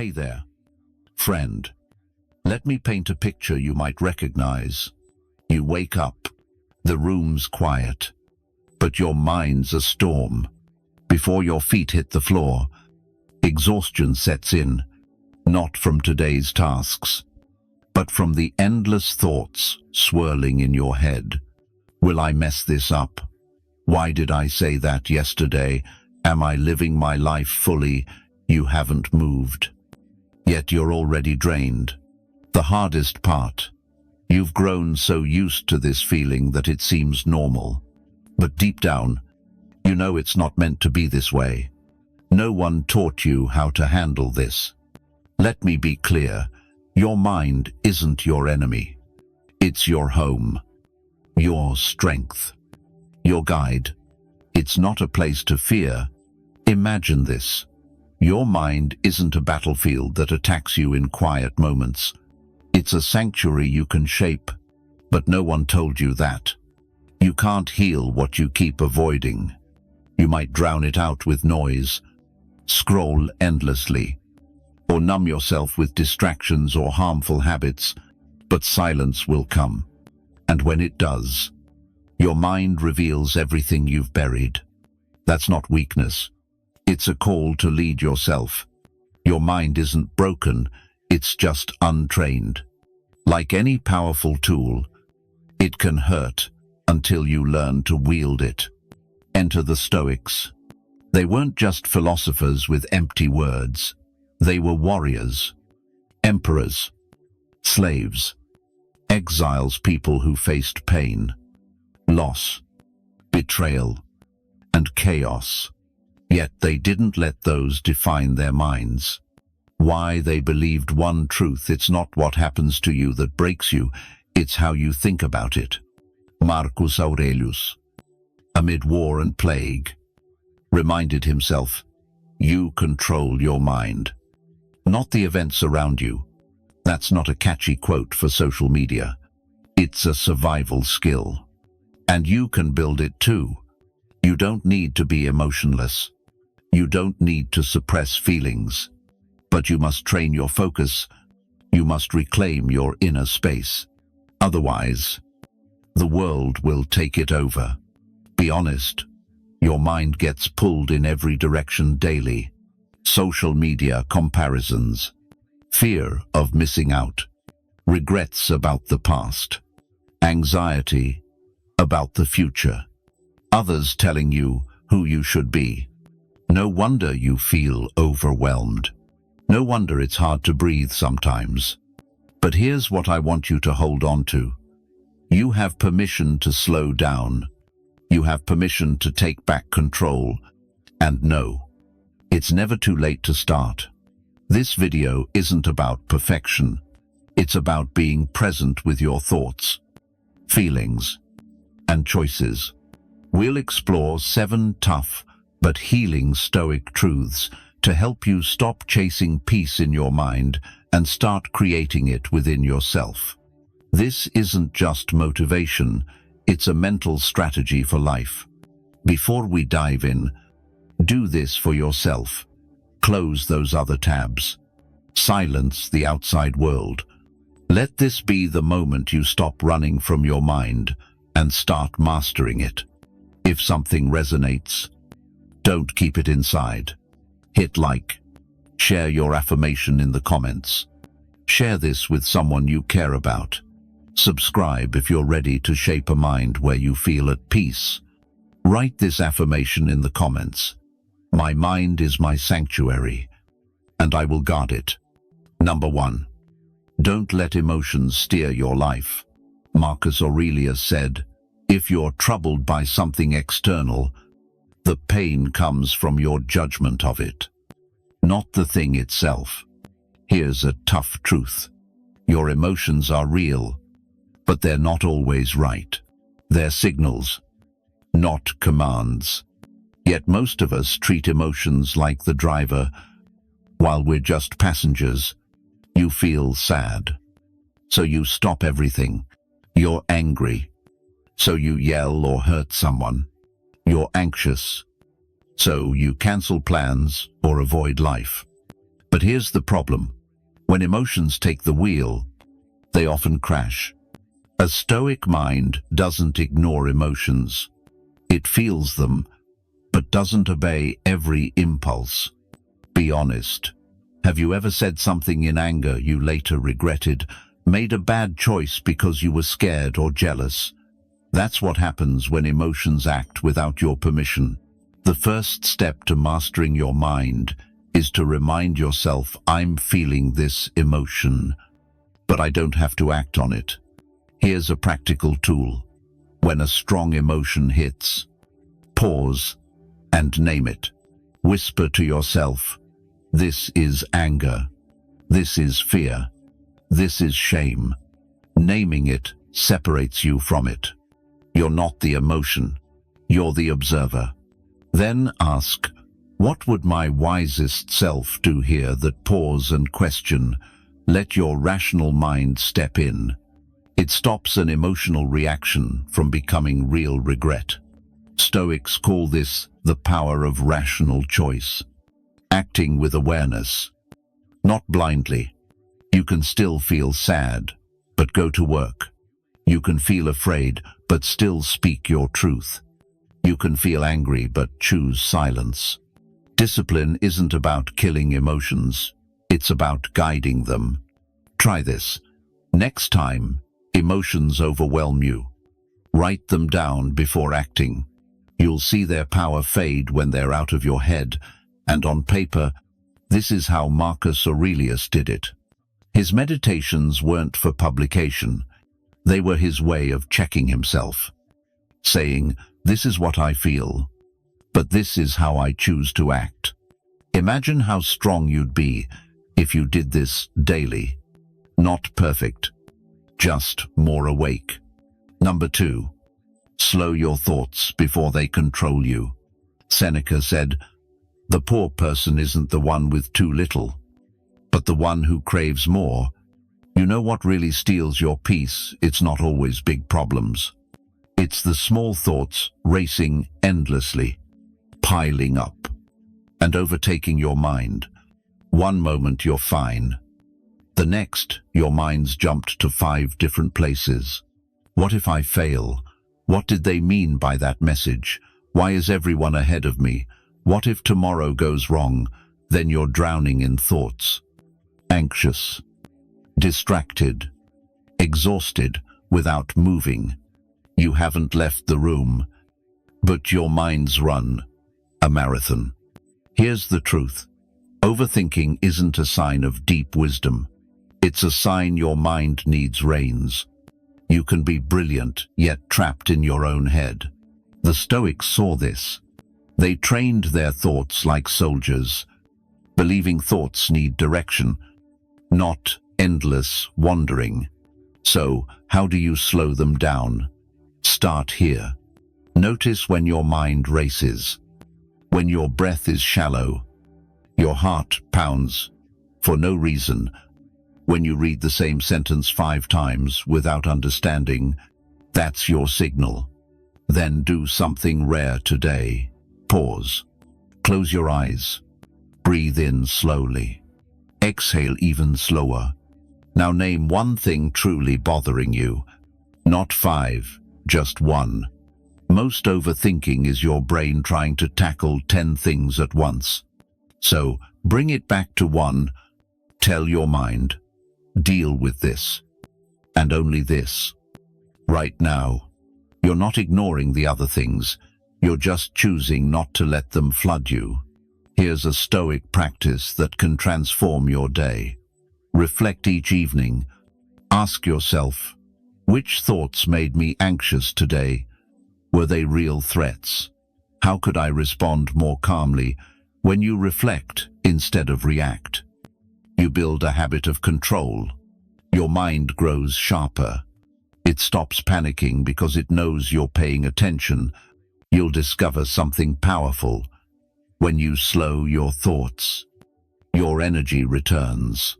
Hey there, friend. Let me paint a picture you might recognize. You wake up, the room's quiet, but your mind's a storm. Before your feet hit the floor, exhaustion sets in, not from today's tasks, but from the endless thoughts swirling in your head. Will I mess this up? Why did I say that yesterday? Am I living my life fully? You haven't moved. Yet you're already drained. The hardest part, you've grown so used to this feeling that it seems normal. But deep down, you know it's not meant to be this way. No one taught you how to handle this. Let me be clear, your mind isn't your enemy. It's your home, your strength, your guide. It's not a place to fear. Imagine this. Your mind isn't a battlefield that attacks you in quiet moments. It's a sanctuary you can shape, but no one told you that. You can't heal what you keep avoiding. You might drown it out with noise, scroll endlessly, or numb yourself with distractions or harmful habits, but silence will come. And when it does, your mind reveals everything you've buried. That's not weakness. It's a call to lead yourself. Your mind isn't broken, it's just untrained. Like any powerful tool, it can hurt until you learn to wield it. Enter the Stoics. They weren't just philosophers with empty words. They were warriors, emperors, slaves, exiles, people who faced pain, loss, betrayal, and chaos. Yet they didn't let those define their minds. Why? They believed one truth: it's not what happens to you that breaks you, it's how you think about it. Marcus Aurelius, amid war and plague, reminded himself, you control your mind, not the events around you. That's not a catchy quote for social media. It's a survival skill. And you can build it too. You don't need to be emotionless. You don't need to suppress feelings. But you must train your focus. You must reclaim your inner space. Otherwise, the world will take it over. Be honest. Your mind gets pulled in every direction daily. Social media comparisons, fear of missing out, regrets about the past, anxiety about the future, others telling you who you should be. No wonder you feel overwhelmed. No wonder it's hard to breathe sometimes. But here's what I want you to hold on to. You have permission to slow down. You have permission to take back control. And no, it's never too late to start. This video isn't about perfection. It's about being present with your thoughts, feelings, and choices. We'll explore 7 tough but healing Stoic truths to help you stop chasing peace in your mind and start creating it within yourself. This isn't just motivation, it's a mental strategy for life. Before we dive in, do this for yourself. Close those other tabs. Silence the outside world. Let this be the moment you stop running from your mind and start mastering it. If something resonates, don't keep it inside. Hit like. Share your affirmation in the comments. Share this with someone you care about. Subscribe if you're ready to shape a mind where you feel at peace. Write this affirmation in the comments. My mind is my sanctuary, and I will guard it. Number 1. Don't let emotions steer your life. Marcus Aurelius said, if you're troubled by something external, the pain comes from your judgment of it, not the thing itself. Here's a tough truth. Your emotions are real, but they're not always right. They're signals, not commands. Yet most of us treat emotions like the driver, while we're just passengers. You feel sad, so you stop everything. You're angry, so you yell or hurt someone. You're anxious, so you cancel plans or avoid life. But But here's the problem. When emotions take the wheel, they often crash. A Stoic mind doesn't ignore emotions. It feels them, but doesn't obey every impulse. Be honest. Have you ever said something in anger you later regretted, made a bad choice because you were scared or jealous? That's what happens when emotions act without your permission. The first step to mastering your mind is to remind yourself, I'm feeling this emotion, but I don't have to act on it. Here's a practical tool. When a strong emotion hits, pause and name it. Whisper to yourself, this is anger. This is fear. This is shame. Naming it separates you from it. You're not the emotion. You're the observer. Then ask, what would my wisest self do here? That pause and question. Let your rational mind step in. It stops an emotional reaction from becoming real regret. Stoics call this the power of rational choice. Acting with awareness, not blindly. You can still feel sad, but go to work. You can feel afraid, but still speak your truth. You can feel angry, but choose silence. Discipline isn't about killing emotions. It's about guiding them. Try this. Next time emotions overwhelm you, write them down before acting. You'll see their power fade when they're out of your head and on paper. This is how Marcus Aurelius did it. His meditations weren't for publication. They were his way of checking himself, saying, this is what I feel, but this is how I choose to act. Imagine how strong you'd be if you did this daily. Not perfect, just more awake. Number 2, slow your thoughts before they control you. Seneca said, the poor person isn't the one with too little, but the one who craves more. You know what really steals your peace? It's not always big problems. It's the small thoughts racing endlessly, piling up, and overtaking your mind. One moment you're fine. The next, your mind's jumped to 5 different places. What if I fail? What did they mean by that message? Why is everyone ahead of me? What if tomorrow goes wrong? Then you're drowning in thoughts. Anxious, distracted, exhausted, without moving. You haven't left the room, but your mind's run a marathon. Here's the truth. Overthinking isn't a sign of deep wisdom. It's a sign your mind needs reins. You can be brilliant, yet trapped in your own head. The Stoics saw this. They trained their thoughts like soldiers, believing thoughts need direction, not endless wandering. So, how do you slow them down? Start here. Notice when your mind races, when your breath is shallow, your heart pounds for no reason, when you read the same sentence 5 times without understanding. That's your signal. Then do something rare today. Pause. Close your eyes. Breathe in slowly. Exhale even slower. Now name one thing truly bothering you. Not 5, just 1. Most overthinking is your brain trying to tackle 10 things at once. So, bring it back to 1. Tell your mind, deal with this, and only this. Right now. You're not ignoring the other things. You're just choosing not to let them flood you. Here's a Stoic practice that can transform your day. Reflect each evening. Ask yourself, which thoughts made me anxious today? Were they real threats? How could I respond more calmly? When you reflect instead of react, you build a habit of control. Your mind grows sharper. It stops panicking because it knows you're paying attention. You'll discover something powerful. When you slow your thoughts, your energy returns.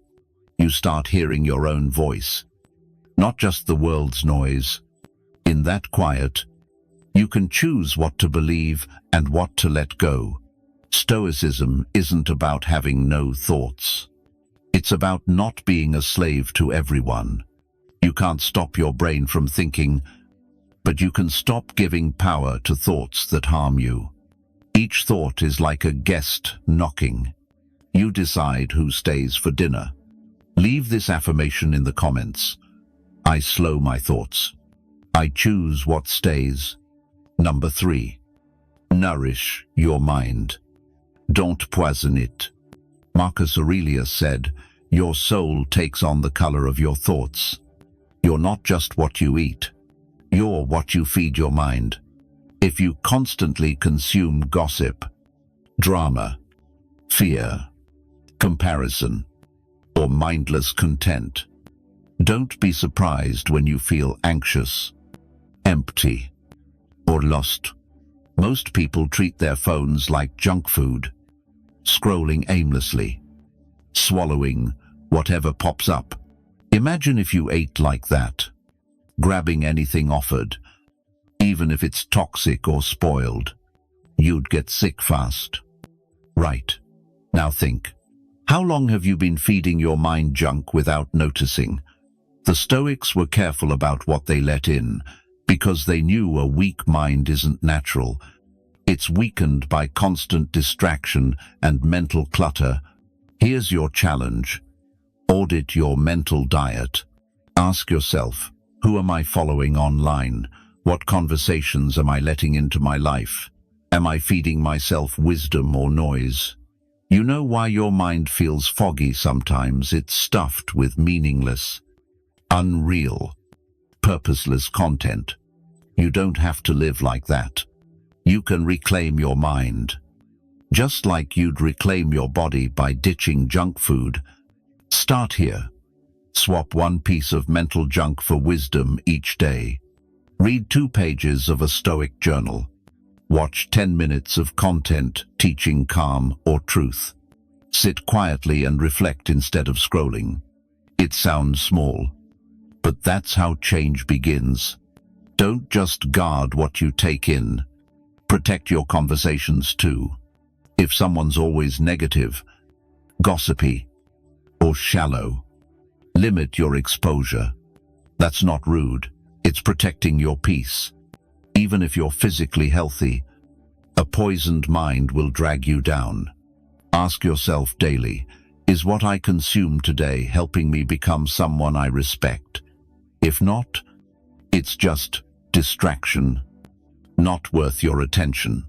You start hearing your own voice, not just the world's noise. In that quiet, you can choose what to believe and what to let go. Stoicism isn't about having no thoughts. It's about not being a slave to everyone. You can't stop your brain from thinking, but you can stop giving power to thoughts that harm you. Each thought is like a guest knocking. You decide who stays for dinner. Leave this affirmation in the comments. I slow my thoughts. I choose what stays. Number 3. Nourish your mind. Don't poison it. Marcus Aurelius said, "Your soul takes on the color of your thoughts." You're not just what you eat. You're what you feed your mind. If you constantly consume gossip, drama, fear, comparison, or mindless content, don't be surprised when you feel anxious, empty, or lost. Most people treat their phones like junk food, scrolling aimlessly, swallowing whatever pops up. Imagine if you ate like that, grabbing anything offered, even if it's toxic or spoiled. You'd get sick fast. Right. Now think. How long have you been feeding your mind junk without noticing? The Stoics were careful about what they let in, because they knew a weak mind isn't natural. It's weakened by constant distraction and mental clutter. Here's your challenge. Audit your mental diet. Ask yourself, who am I following online? What conversations am I letting into my life? Am I feeding myself wisdom or noise? You know why your mind feels foggy sometimes? It's stuffed with meaningless, unreal, purposeless content. You don't have to live like that. You can reclaim your mind. Just like you'd reclaim your body by ditching junk food. Start here. Swap one piece of mental junk for wisdom each day. Read 2 pages of a Stoic journal. Watch 10 minutes of content teaching calm or truth. Sit quietly and reflect instead of scrolling. It sounds small, but that's how change begins. Don't just guard what you take in. Protect your conversations too. If someone's always negative, gossipy, or shallow, limit your exposure. That's not rude. It's protecting your peace. Even if you're physically healthy, a poisoned mind will drag you down. Ask yourself daily, is what I consume today helping me become someone I respect? If not, it's just distraction, not worth your attention.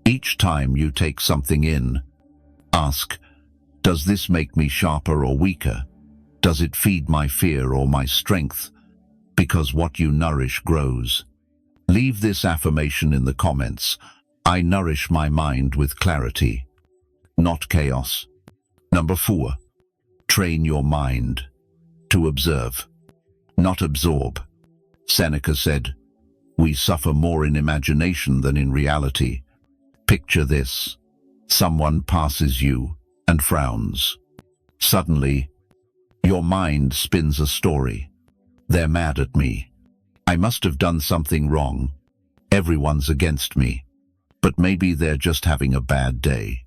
Each time you take something in, ask, does this make me sharper or weaker? Does it feed my fear or my strength? Because what you nourish grows. Leave this affirmation in the comments. I nourish my mind with clarity, not chaos. Number 4. Train your mind to observe, not absorb. Seneca said, "We suffer more in imagination than in reality." Picture this. Someone passes you and frowns. Suddenly, your mind spins a story. They're mad at me. I must have done something wrong. Everyone's against me. But maybe they're just having a bad day.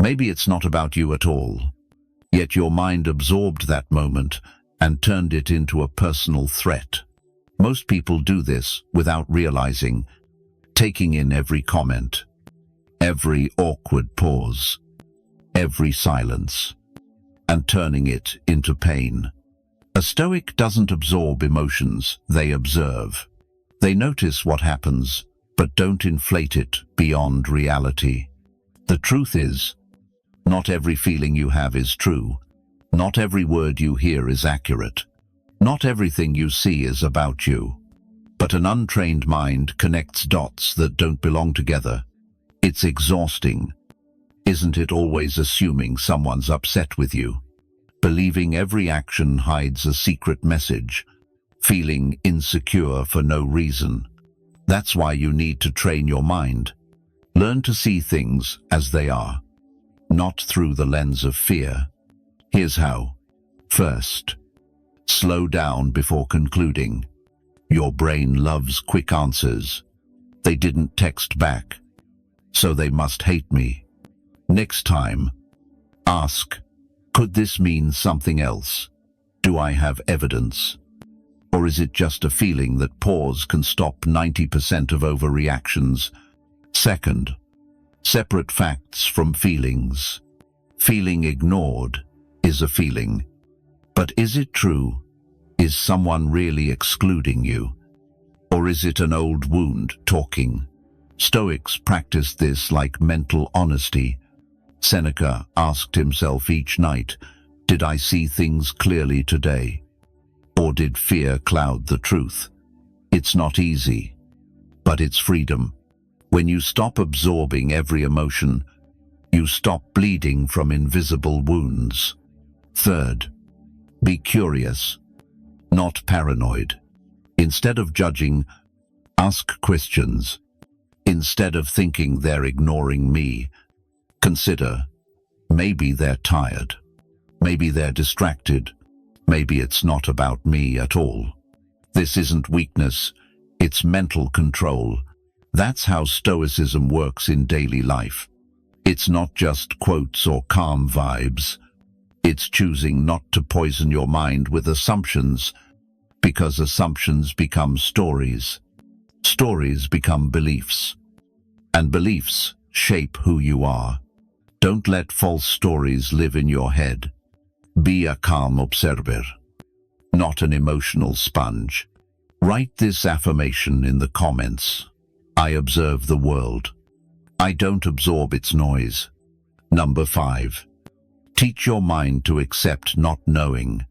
Maybe it's not about you at all. Yet your mind absorbed that moment and turned it into a personal threat. Most people do this without realizing, taking in every comment, every awkward pause, every silence, and turning it into pain. A Stoic doesn't absorb emotions, they observe. They notice what happens, but don't inflate it beyond reality. The truth is, not every feeling you have is true. Not every word you hear is accurate. Not everything you see is about you. But an untrained mind connects dots that don't belong together. It's exhausting. Isn't it always assuming someone's upset with you? Believing every action hides a secret message. Feeling insecure for no reason. That's why you need to train your mind. Learn to see things as they are, not through the lens of fear. Here's how. First, slow down before concluding. Your brain loves quick answers. They didn't text back, so they must hate me. Next time, ask, Could this mean something else? Do I have evidence? Or is it just a feeling that pause can stop 90% of overreactions? Second, separate facts from feelings. Feeling ignored is a feeling. But is it true? Is someone really excluding you? Or is it an old wound talking? Stoics practiced this like mental honesty. Seneca asked himself each night, did I see things clearly today? Or did fear cloud the truth? It's not easy, but it's freedom. When you stop absorbing every emotion, you stop bleeding from invisible wounds. Third, be curious, not paranoid. Instead of judging, ask questions. Instead of thinking they're ignoring me, consider, maybe they're tired. Maybe they're distracted. Maybe it's not about me at all. This isn't weakness, it's mental control. That's how Stoicism works in daily life. It's not just quotes or calm vibes. It's choosing not to poison your mind with assumptions, because assumptions become stories. Stories become beliefs. And beliefs shape who you are. Don't let false stories live in your head. Be a calm observer, not an emotional sponge. Write this affirmation in the comments. I observe the world. I don't absorb its noise. Number 5. Teach your mind to accept not knowing.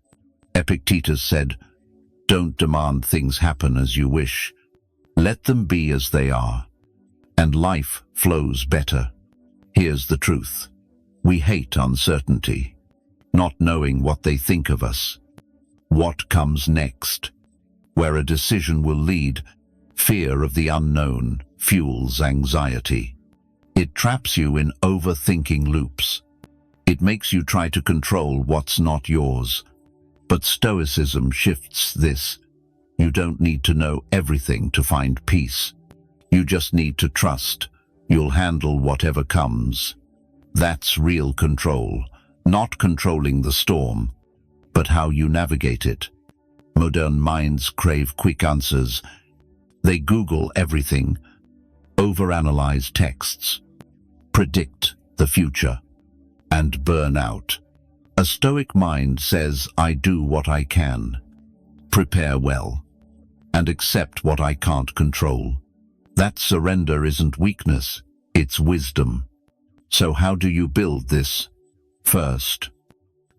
Epictetus said, don't demand things happen as you wish. Let them be as they are. And life flows better. Here's the truth. We hate uncertainty, not knowing what they think of us. What comes next? Where a decision will lead, fear of the unknown fuels anxiety. It traps you in overthinking loops. It makes you try to control what's not yours. But Stoicism shifts this. You don't need to know everything to find peace. You just need to trust. You'll handle whatever comes. That's real control, not controlling the storm, but how you navigate it. Modern minds crave quick answers. They Google everything, overanalyze texts, predict the future, and burn out. A Stoic mind says, I do what I can, prepare well, and accept what I can't control. That surrender isn't weakness, it's wisdom. So how do you build this? First,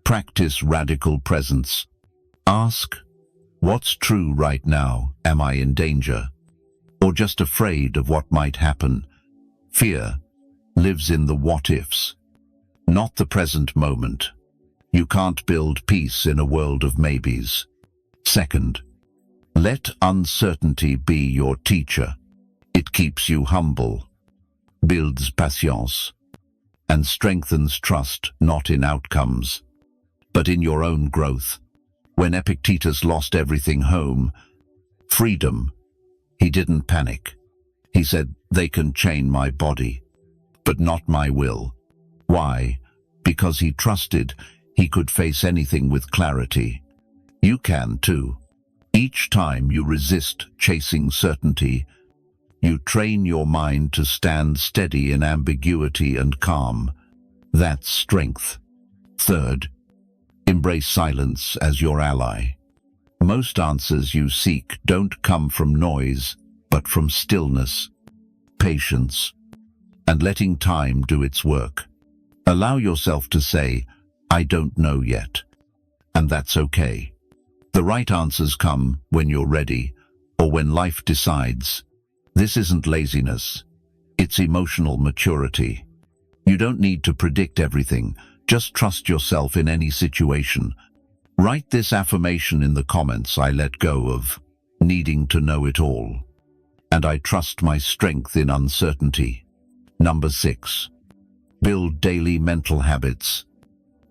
practice radical presence. Ask, what's true right now? Am I in danger? Or just afraid of what might happen? Fear lives in the what-ifs, not the present moment. You can't build peace in a world of maybes. Second, let uncertainty be your teacher. It keeps you humble, builds patience, and strengthens trust not in outcomes, but in your own growth. When Epictetus lost everything home, freedom, he didn't panic. He said, they can chain my body, but not my will. Why? Because he trusted he could face anything with clarity. You can too. Each time you resist chasing certainty, you train your mind to stand steady in ambiguity and calm. That's strength. Third, embrace silence as your ally. Most answers you seek don't come from noise, but from stillness, patience, and letting time do its work. Allow yourself to say, I don't know yet, and that's okay. The right answers come when you're ready, or when life decides. This isn't laziness, it's emotional maturity. You don't need to predict everything, just trust yourself in any situation. Write this affirmation in the comments. I let go of needing to know it all, and I trust my strength in uncertainty. Number 6. Build daily mental habits,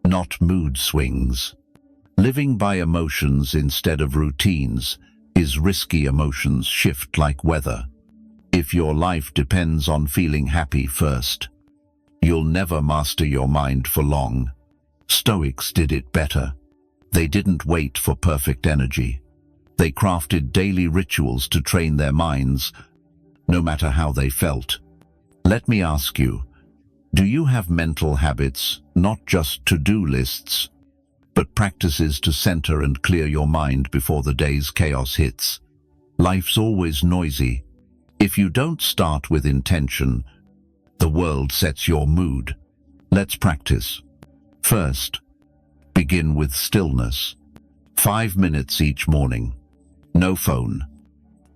not mood swings. Living by emotions instead of routines is risky. Emotions shift like weather. If your life depends on feeling happy first, you'll never master your mind for long. Stoics did it better. They didn't wait for perfect energy. They crafted daily rituals to train their minds, no matter how they felt. Let me ask you, do you have mental habits, not just to-do lists, but practices to center and clear your mind before the day's chaos hits? Life's always noisy. If you don't start with intention, the world sets your mood. Let's practice. First, begin with stillness. 5 minutes each morning. No phone,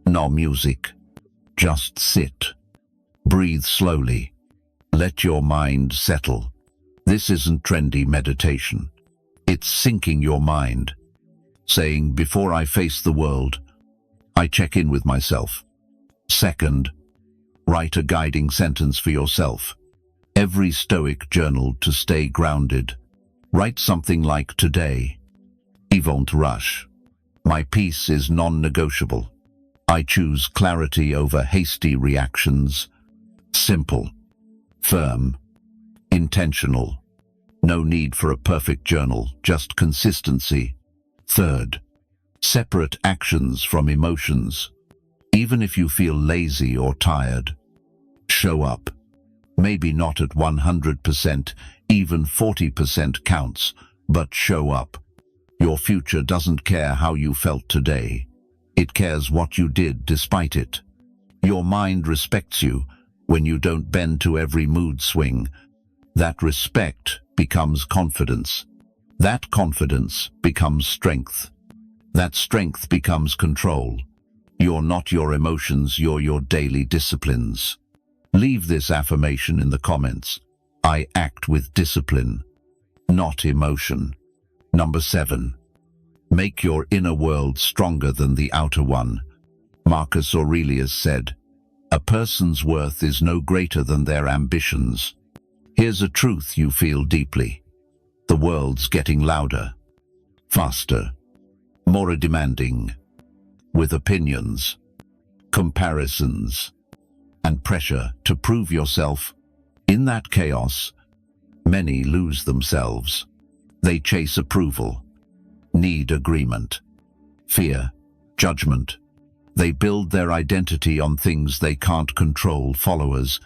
no music. Just sit. Breathe slowly. Let your mind settle. This isn't trendy meditation. It's syncing your mind. Saying, before I face the world, I check in with myself. Second, write a guiding sentence for yourself. Every Stoic journaled to stay grounded. Write something like today. I won't rush. My peace is non-negotiable. I choose clarity over hasty reactions. Simple, firm, intentional. No need for a perfect journal, just consistency. Third, separate actions from emotions. Even if you feel lazy or tired, show up. Maybe not at 100%, even 40% counts, but show up. Your future doesn't care how you felt today. It cares what you did despite it. Your mind respects you when you don't bend to every mood swing. That respect becomes confidence. That confidence becomes strength. That strength becomes control. You're not your emotions, you're your daily disciplines. Leave this affirmation in the comments. I act with discipline, not emotion. Number 7. Make your inner world stronger than the outer one. Marcus Aurelius said, "A person's worth is no greater than their ambitions." Here's a truth you feel deeply. The world's getting louder, faster, more demanding, with opinions, comparisons, and pressure to prove yourself. In that chaos, many lose themselves. They chase approval, need agreement, fear, judgment. They build their identity on things they can't control: followers,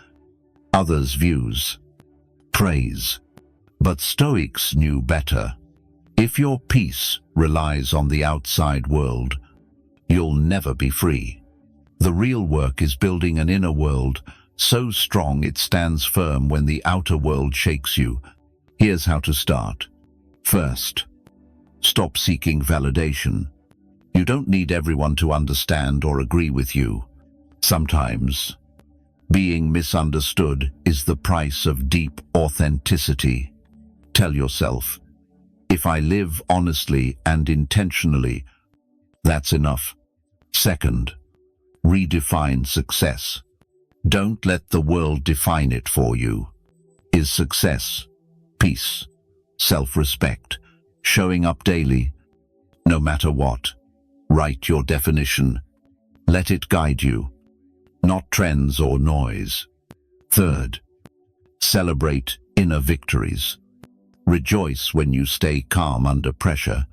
others' views, praise. But Stoics knew better. If your peace relies on the outside world, you'll never be free. The real work is building an inner world so strong it stands firm when the outer world shakes you. Here's how to start. First, stop seeking validation. You don't need everyone to understand or agree with you. Sometimes, being misunderstood is the price of deep authenticity. Tell yourself, if I live honestly and intentionally, that's enough. Second, redefine success. Don't let the world define it for you. Is success peace, self-respect, showing up daily, no matter what? Write your definition. Let it guide you, not trends or noise. Third, celebrate inner victories. Rejoice when you stay calm under pressure.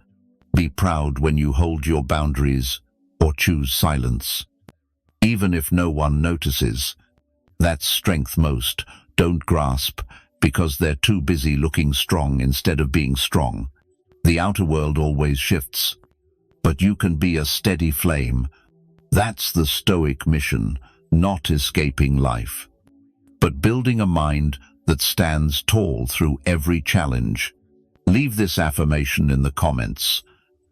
Be proud when you hold your boundaries or choose silence. Even if no one notices, that's strength most. Don't grasp because they're too busy looking strong instead of being strong. The outer world always shifts, but you can be a steady flame. That's the Stoic mission, not escaping life, but building a mind that stands tall through every challenge. Leave this affirmation in the comments.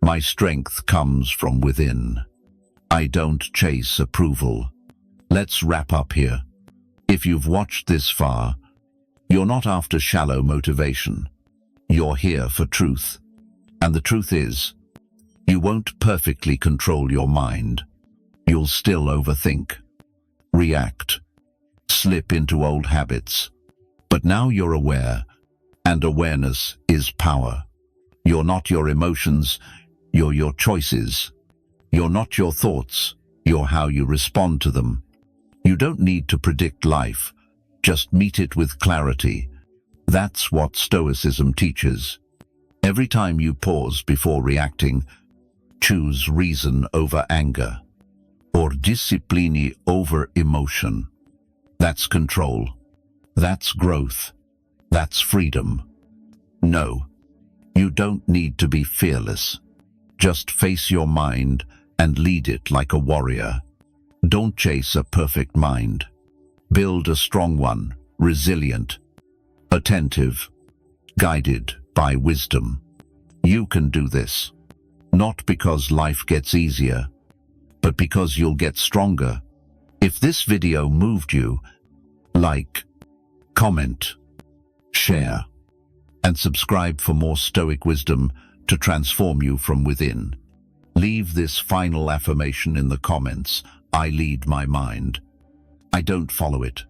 My strength comes from within. I don't chase approval. Let's wrap up here. If you've watched this far, you're not after shallow motivation. You're here for truth. And the truth is, you won't perfectly control your mind. You'll still overthink, react, slip into old habits. But now you're aware, and awareness is power. You're not your emotions, you're your choices. You're not your thoughts, you're how you respond to them. You don't need to predict life, just meet it with clarity. That's what Stoicism teaches. Every time you pause before reacting, choose reason over anger, or discipline over emotion. That's control. That's growth. That's freedom. No, you don't need to be fearless. Just face your mind and lead it like a warrior. Don't chase a perfect mind. Build a strong one, resilient, attentive, guided by wisdom. You can do this, not because life gets easier, but because you'll get stronger. If this video moved you, like, comment, share, and subscribe for more Stoic wisdom to transform you from within. Leave this final affirmation in the comments. I lead my mind. I don't follow it.